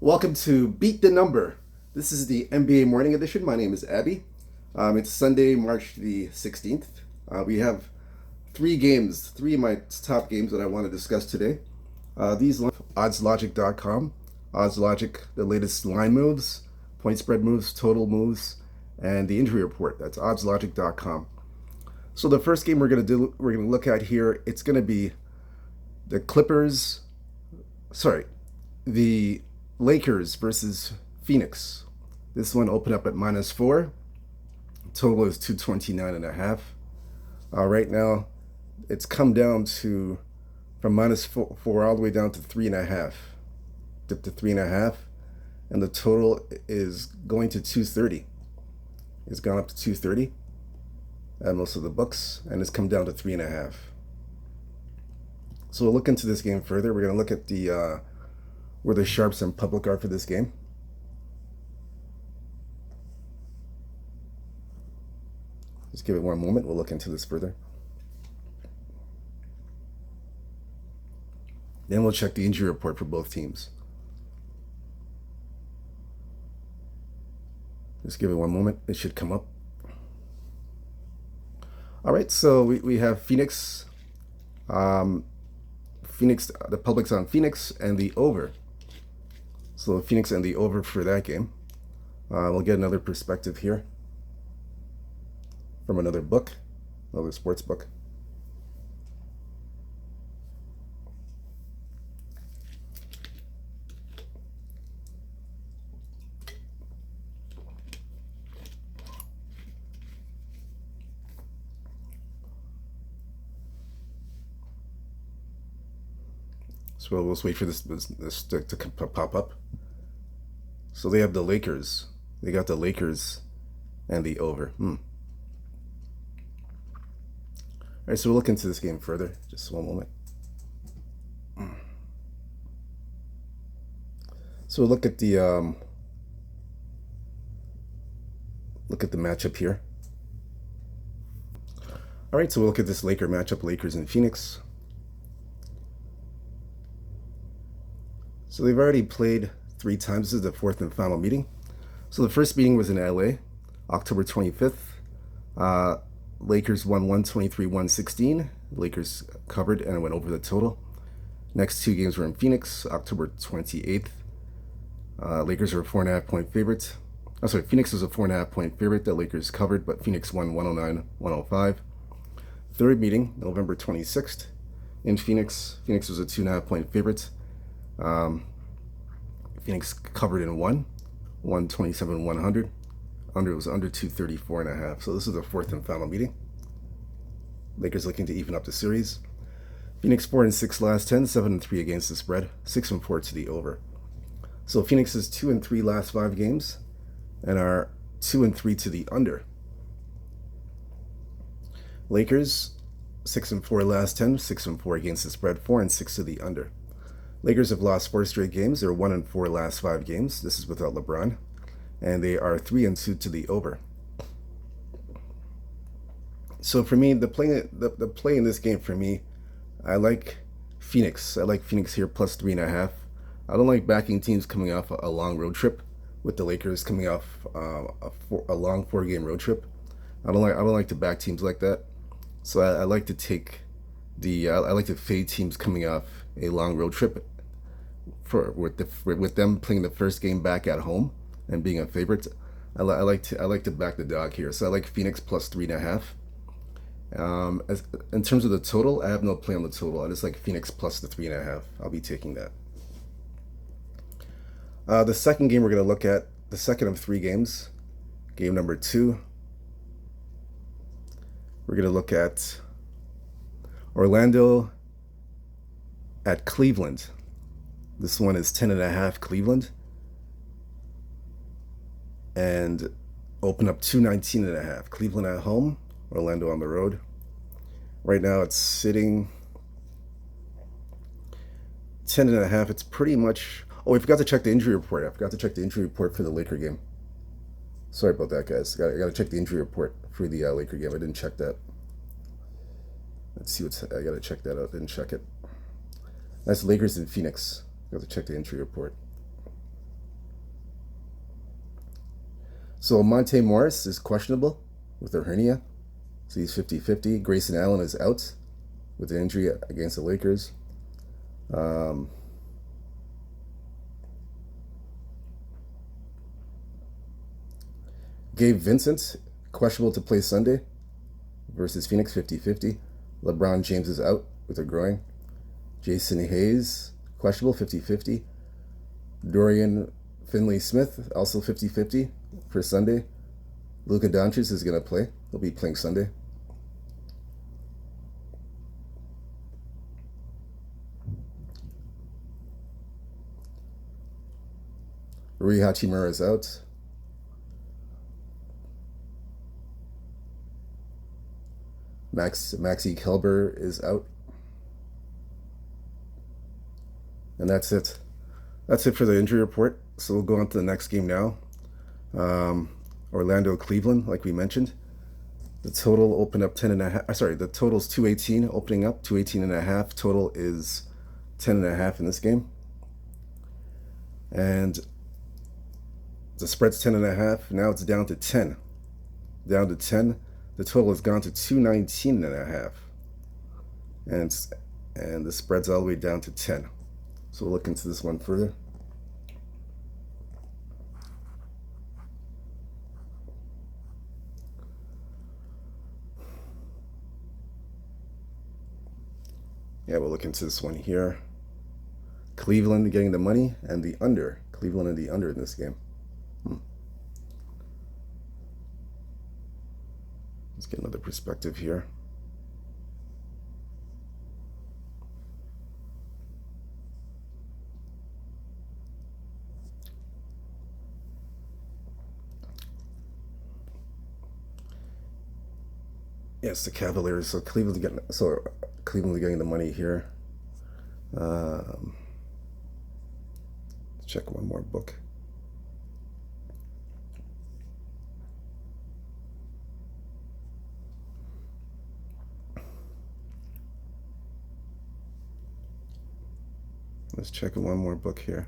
Welcome to Beat the Number. This is the NBA Morning Edition. My name is Abby. It's Sunday, March the 16th. We have three of my top games that I want to discuss today. These oddslogic.com. OddsLogic, the latest line moves, point spread moves, total moves, and the injury report. That's oddslogic.com. So the first game we're going to look at here, it's going to be the Lakers versus Phoenix. This one opened up at -4. Total is 229.5. Right now, it's come down to from -4 all the way down to 3.5. Dipped to 3.5, and the total is going to 230. It's gone up to 230 at most of the books, and it's come down to 3.5. So we'll look into this game further. We're going to look at the where the sharps and public are for this game. Just give it one moment. We'll look into this further. Then we'll check the injury report for both teams. Just give it one moment. It should come up. All right, so we have Phoenix. The public's on Phoenix and the over. So Phoenix and the over for that game. We'll get another perspective here from another book, another sports book. So we'll just wait for this to pop up. So they have the Lakers. They got the Lakers and the over. All right, so we'll look into this game further. Just one moment. So we'll look at the matchup here. All right, so we'll look at this Laker matchup, Lakers and Phoenix. So they've already played 3 times. This is the 4th and final meeting. So the first meeting was in LA, October 25th. Lakers won 123-116. Lakers covered and went over the total. Next 2 games were in Phoenix, October 28th. Lakers are a 4.5 point favorite. Phoenix was a 4.5 point favorite. The Lakers covered, but Phoenix won 109-105. Third meeting, November 26th, in Phoenix. Phoenix was a 2.5 point favorite. Phoenix covered and won 127-100. It was under 234.5. So this is the 4th and final meeting. Lakers looking to even up the series. Phoenix 4-6 last 10, 7-3 against the spread, 6-4 to the over. So Phoenix is 2-3 last 5 games, and are 2-3 to the under. Lakers 6-4 last 10, 6-4 against the spread, 4-6 to the under. Lakers have lost 4 straight games. They're 1-4 last 5 games. This is without LeBron. And they are 3-2 to the over. So for me, the play in this game for me, I like Phoenix. I like Phoenix here plus 3.5. I don't like backing teams coming off a long road trip, with the Lakers coming off a long 4-game road trip. I don't like to back teams like that. So I like to take I like to fade teams coming off a long road trip with them playing the first game back at home and being a favorite. I like to back the dog here. So I like Phoenix plus 3.5. In terms of the total, I have no play on the total. I just like Phoenix plus the 3.5. I'll be taking that. The second game we're going to look at, the second of 3 games, game number 2. We're going to look at Orlando at Cleveland. This one is 10.5 Cleveland, and open up 219.5. Cleveland at home, Orlando on the road. Right now it's sitting 10.5. It's pretty much. Oh, we forgot to check the injury report. I forgot to check the injury report for the Laker game. Sorry about that, guys. I got to check the injury report for the Laker game. I didn't check that. Let's see I got to check that out. Didn't check it. That's Lakers and Phoenix. You have to check the injury report. So Monte Morris is questionable with a hernia. So he's 50-50. Grayson Allen is out with an injury against the Lakers. Gabe Vincent, questionable to play Sunday versus Phoenix, 50-50. LeBron James is out with a groin. Jason Hayes, questionable, 50-50. Dorian Finley-Smith, also 50-50 for Sunday. Luka Doncic is going to play. He'll be playing Sunday. Rui Hachimura is out. Maxi Kelber is out. And that's it. That's it for the injury report. So we'll go on to the next game now. Orlando, Cleveland, like we mentioned. The total opened up 10.5. Sorry, the total's 218 opening up, 218.5. Total is 10.5 in this game. And the spread's 10.5. Now it's down to 10. Down to 10. The total has gone to 219.5. And the spread's all the way down to 10. So we'll look into this one further. Yeah, we'll look into this one here. Cleveland getting the money and the under. Cleveland and the under in this game. Let's get another perspective here. Yes, the Cavaliers. So Cleveland's getting the money here. Check one more book. Let's check one more book here.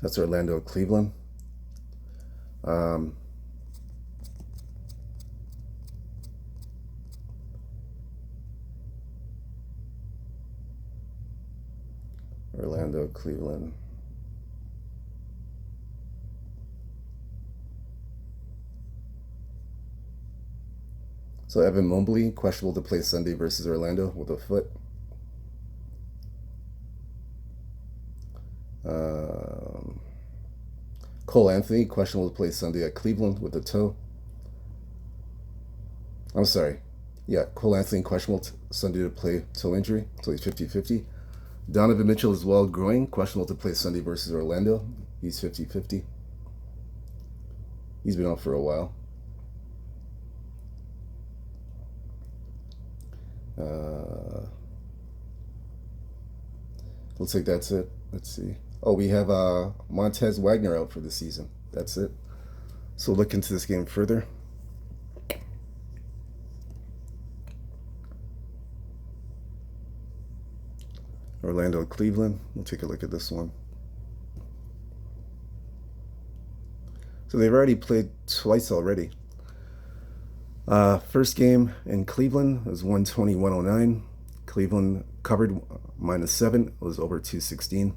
That's Orlando, Cleveland. Orlando, Cleveland. So Evan Mobley, questionable to play Sunday versus Orlando with a foot. Cole Anthony, questionable to play Sunday at Cleveland with a toe. I'm sorry. Yeah, Cole Anthony, questionable Sunday to play toe injury, so he's 50-50. Donovan Mitchell as well, groin, questionable to play Sunday versus Orlando. He's 50-50. He's been out for a while. Looks like that's it. Let's see. Oh, we have Montez Wagner out for the season. That's it. So look into this game further. Orlando, Cleveland. We'll take a look at this one. So they've already played twice already. First game in Cleveland was 120-109. Cleveland covered -7. It was over 216.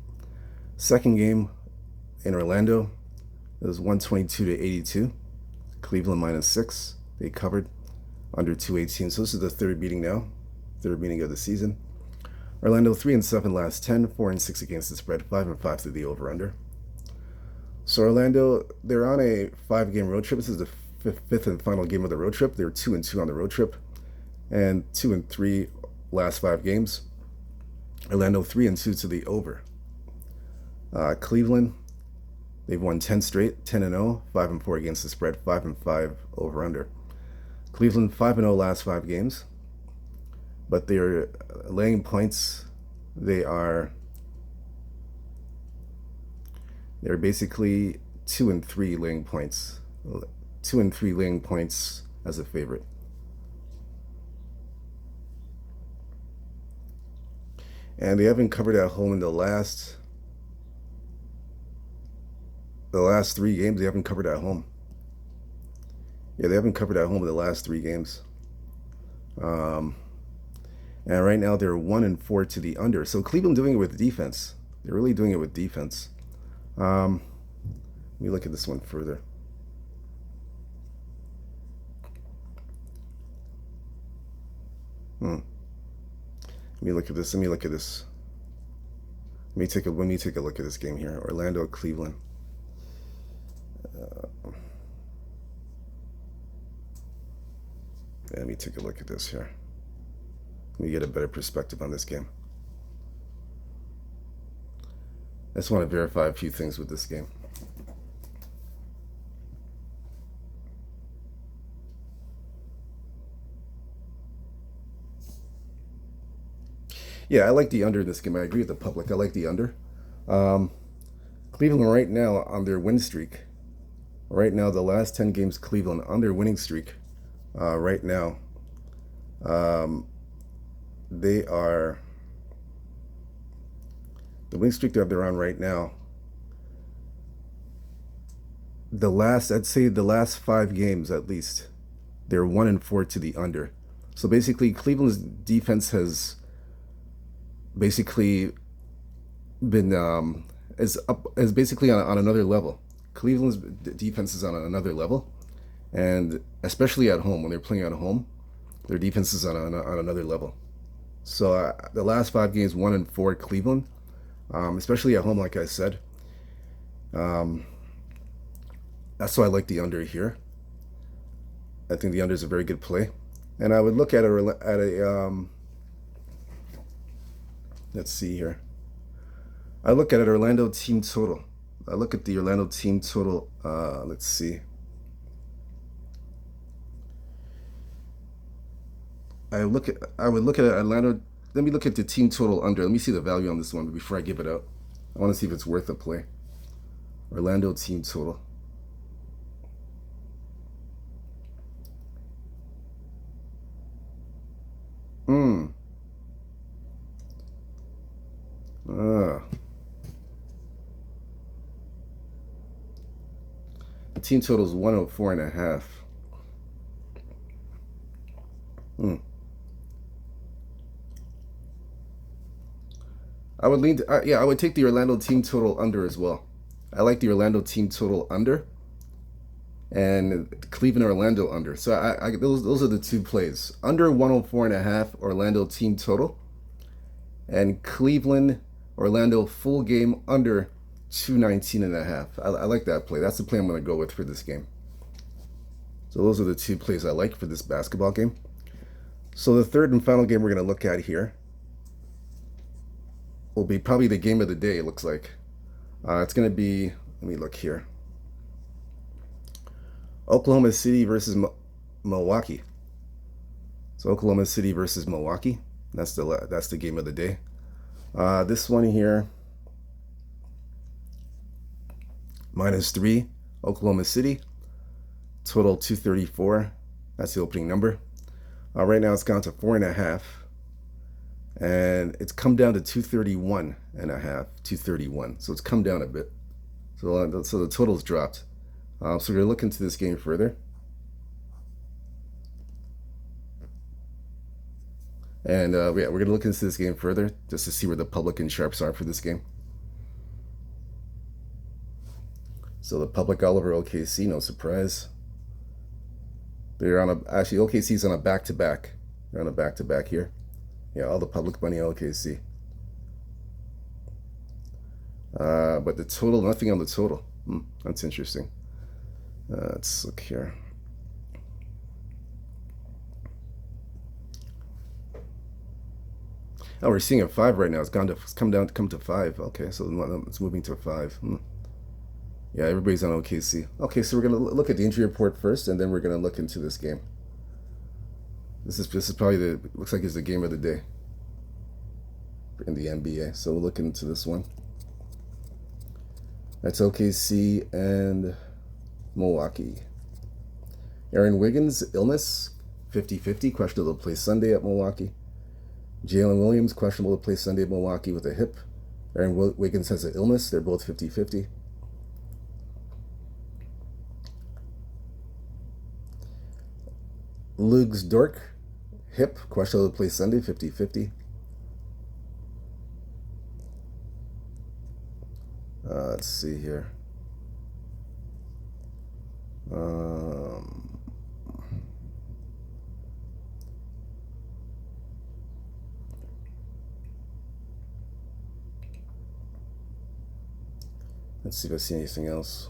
Second game in Orlando, it was 122-82. Cleveland -6. They covered under 218. So this is the third meeting now, third meeting of the season. Orlando 3-7 last 10, 4-6 against the spread, 5-5 to the over/under. So Orlando, they're on a 5-game road trip. This is the fifth and final game of the road trip. They're 2-2 on the road trip, and 2-3 last 5 games. Orlando 3-2 to the over. Cleveland, They've won 10 straight, 10-0, 5-4 against the spread, 5-5 over under. Cleveland 5-0 last 5 games, but they're laying points. They're basically 2-3 laying points, 2-3 laying points as a favorite. And they haven't covered at home in the last 3 games. They haven't covered at home. Yeah, they haven't covered at home in the last 3 games. And right now they're 1-4 to the under. So Cleveland doing it with defense. They're really doing it with defense. Let me look at this one further. Let me look at this. Let me look at this. Let me take a look at this game here. Orlando, Cleveland. Let me take a look at this here. Let me get a better perspective on this game. I just want to verify a few things with this game. Yeah, I like the under in this game. I agree with the public. I like the under. Cleveland right now on their win streak. Right now, the last 10 games, Cleveland on their winning streak. Right now, they are the winning streak that they're on right now. I'd say the last 5 games at least, they're 1-4 to the under. So basically, Cleveland's defense has basically been is basically on another level. Cleveland's defense is on another level, and especially at home when they're playing at home, their defense is on another level. So the last 5 games, 1-4 Cleveland, especially at home, like I said. That's why I like the under here. I think the under is a very good play, and I would look at a let's see here. I look at an Orlando team total. I look at the Orlando team total. Let's see. I would look at Atlanta. Let me look at the team total under. Let me see the value on this one before I give it out. I want to see if it's worth a play. Orlando team total. The team total is 104.5. I would lean to, I would take the Orlando team total under as well. I like the Orlando team total under, and Cleveland Orlando under. So those are the 2 plays. Under 104.5 Orlando team total, and Cleveland Orlando full game under 219.5. I like that play. That's the play I'm going to go with for this game. So those are the 2 plays I like for this basketball game. So the third and final game we're going to look at here will be probably the game of the day, it looks like. It's going to be, let me look here. Oklahoma City versus Milwaukee. So Oklahoma City versus Milwaukee. That's the game of the day. This one here, -3, Oklahoma City. Total 234. That's the opening number. Right now it's gone to 4.5. And it's come down to 231.5, 231. So it's come down a bit. So the total's dropped. So we're going to look into this game further. And we're going to look into this game further just to see where the public and sharps are for this game. So the public all over OKC, no surprise. They're actually OKC's on a back-to-back. They're on a back-to-back here. Yeah, all the public money OKC. But the total, nothing on the total. That's interesting. Let's look here. Oh, we're seeing a 5 right now. It's come to 5. Okay, so it's moving to 5. Yeah, everybody's on OKC. Okay, so we're gonna look at the injury report first, and then we're gonna look into this game. This is probably looks like it's the game of the day in the NBA. So we'll look into this one. That's OKC and Milwaukee. Aaron Wiggins, illness, 50-50, questionable to play Sunday at Milwaukee. Jalen Williams, questionable to play Sunday at Milwaukee with a hip. Aaron Wiggins has an illness. They're both 50-50. Lugs Dork, hip, questionable to play Sunday, 50-50. Let's see here. Let's see if I see anything else.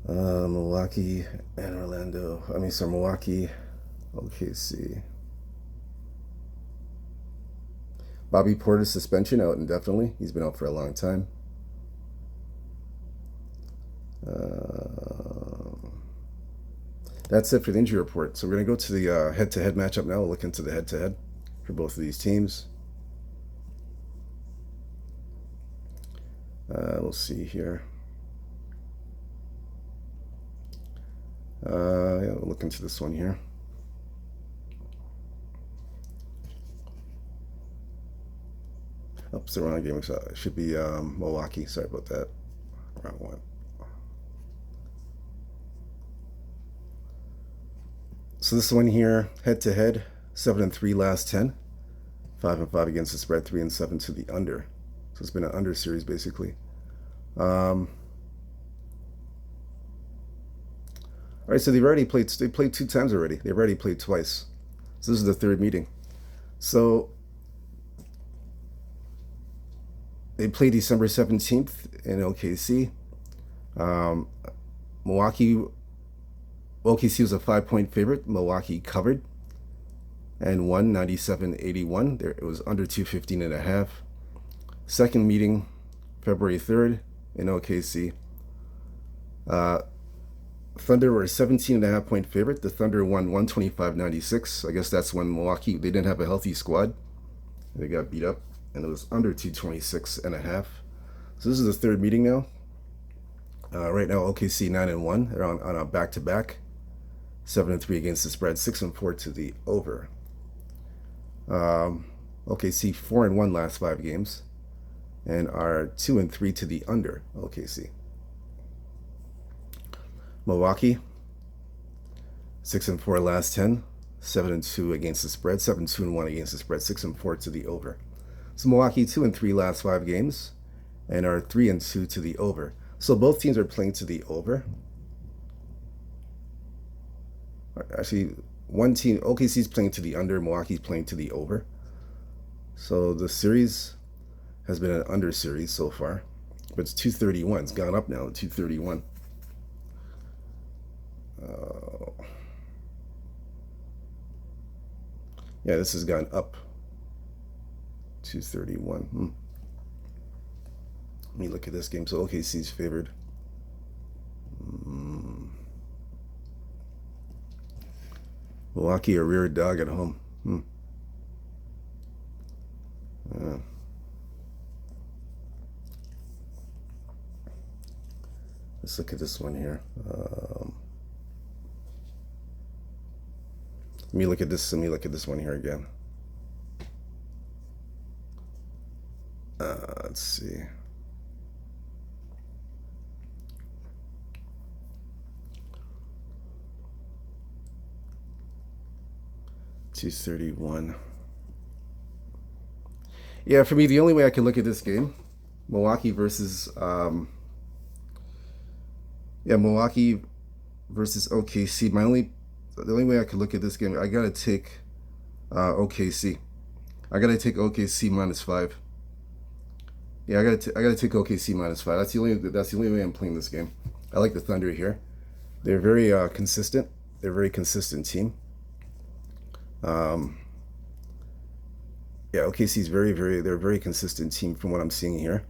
Milwaukee and Orlando. Milwaukee, OKC. Bobby Porter's suspension out indefinitely. He's been out for a long time. That's it for the injury report. So we're going to go to the head-to-head matchup now. We'll look into the head-to-head for both of these teams. We'll see here. Yeah, we'll look into this one here. Oops, the wrong game. It should be Milwaukee. Sorry about that. Wrong one. So this one here, head-to-head, 7-3 last 10. 5-5 against the spread, 3-7 to the under. So it's been an under series basically. All right, so they played 2 times already. They've already played twice. So this is the third meeting. So they played December 17th in OKC. OKC was a 5-point favorite. Milwaukee covered and won 97-81. It was under 215.5. Second meeting, February 3rd in OKC. Thunder were a 17.5-point favorite. The Thunder won 125-96. I guess that's when Milwaukee, they didn't have a healthy squad. They got beat up, and it was under 226.5. So this is the third meeting now. Right now, OKC 9-1. They're on a back-to-back. 7-3 against the spread, 6-4 to the over. OKC 4-1 last 5 games, and are 2-3 to the under. OKC. Milwaukee 6-4 last 10, 7-2 against the spread, 7-2-1 against the spread, 6-4 to the over. So Milwaukee 2-3 last 5 games, and are 3-2 to the over. So both teams are playing to the over. Actually, one team, OKC's playing to the under, Milwaukee's playing to the over. So the series has been an under series so far, but it's 231. It's gone up now to 231. Yeah, this has gone up. 231. Let me look at this game. So OKC's favored. Milwaukee a rear dog at home. Let's look at this one here. Let me look at this one here again. Let's see. $231. Yeah, for me, the only way I can look at this game, Milwaukee versus Milwaukee versus OKC. The only way I could look at this game, I gotta take OKC. I gotta take OKC -5. Yeah, I gotta take OKC -5. That's the only way I'm playing this game. I like the Thunder here. They're very consistent. They're a very consistent team. Yeah, Yeah, OKC's they're a very consistent team from what I'm seeing here.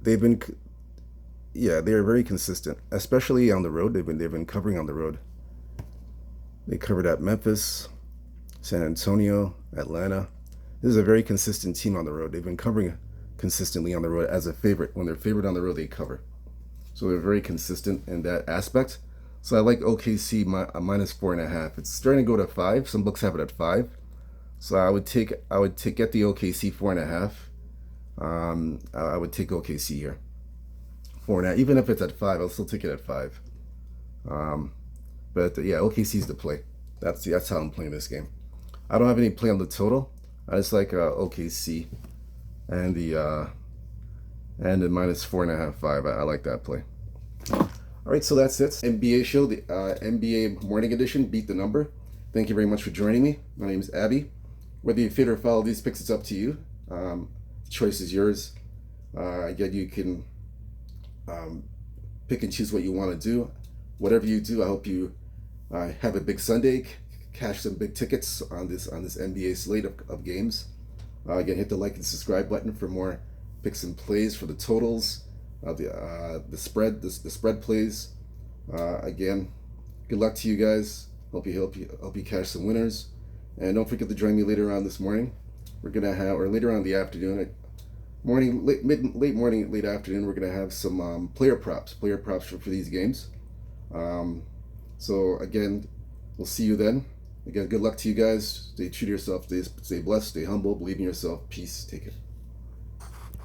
They've been, yeah, they're very consistent, especially on the road. They've been covering on the road. They covered at Memphis, San Antonio, Atlanta. This is a very consistent team on the road. They've been covering consistently on the road as a favorite. When they're favored on the road, they cover. So they're very consistent in that aspect. So I like OKC minus 4.5. It's starting to go to 5. Some books have it at 5. So I would take get the OKC 4.5. I would take OKC here 4.5. Even if it's at 5, I'll still take it at 5. But yeah, OKC's the play. That's how I'm playing this game. I don't have any play on the total. I just like OKC and the minus 4.5 5. I like that play. All right, so that's it. NBA show, the NBA morning edition. Beat the number. Thank you very much for joining me. My name is Abby. Whether you fit or follow these picks, it's up to you. The choice is yours. Again, you can pick and choose what you want to do. Whatever you do, I hope you have a big Sunday, cash some big tickets on this NBA slate of games. Again, hit the like and subscribe button for more picks and plays for the totals, the spread plays. Again, good luck to you guys. Hope you cash some winners, and don't forget to join me later on this morning. We're gonna have, or later on in the afternoon, late morning, late afternoon. We're gonna have some player props for these games. So again, we'll see you then. Again, good luck to you guys. Stay true to yourself. Stay blessed. Stay humble. Believe in yourself. Peace. Take it.